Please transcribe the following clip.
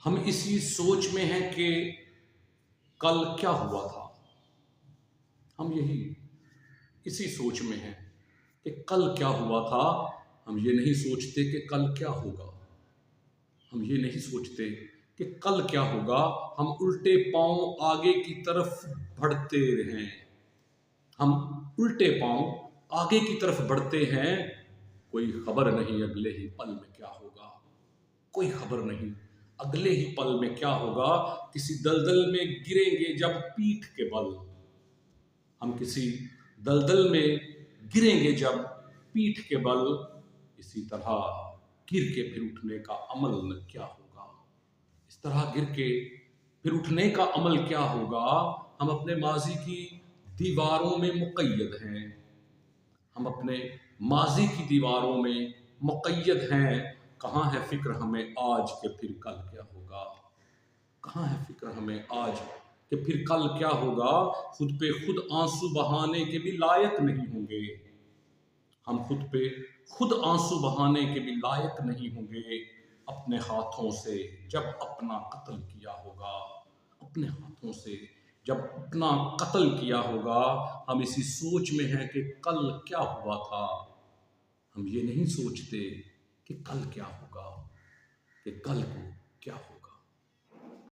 हम इसी सोच में हैं कि कल क्या हुआ था। हम यही इसी सोच में हैं कि कल क्या हुआ था। हम ये नहीं सोचते कि कल क्या होगा। हम ये नहीं सोचते कि कल क्या होगा। हम उल्टे पांव आगे की तरफ बढ़ते हैं। हम उल्टे पांव आगे की तरफ बढ़ते हैं। कोई खबर नहीं अगले ही पल में क्या होगा। कोई खबर नहीं अगले ही पल में क्या होगा। किसी दलदल में गिरेंगे जब पीठ के बल। हम किसी दलदल में गिरेंगे जब पीठ के बल। इसी तरह गिर के फिर उठने का अमल क्या होगा। इस तरह गिर के फिर उठने का अमल क्या होगा। हम अपने माजी की दीवारों में मुक़य्यद हैं। हम अपने माजी की दीवारों में मुक़य्यद हैं। कहाँ है फिक्र हमें आज के फिर कल क्या होगा। कहाँ है फिक्र हमें आज कि फिर कल क्या होगा। खुद पे खुद आंसू बहाने के भी लायक नहीं होंगे। हम खुद पे खुद आंसू बहाने के भी लायक नहीं होंगे। अपने हाथों से जब अपना कत्ल किया होगा। अपने हाथों से जब अपना कत्ल किया होगा। हम इसी सोच में हैं कि कल क्या हुआ था। हम ये नहीं सोचते कि कल क्या होगा, कि कल को क्या होगा।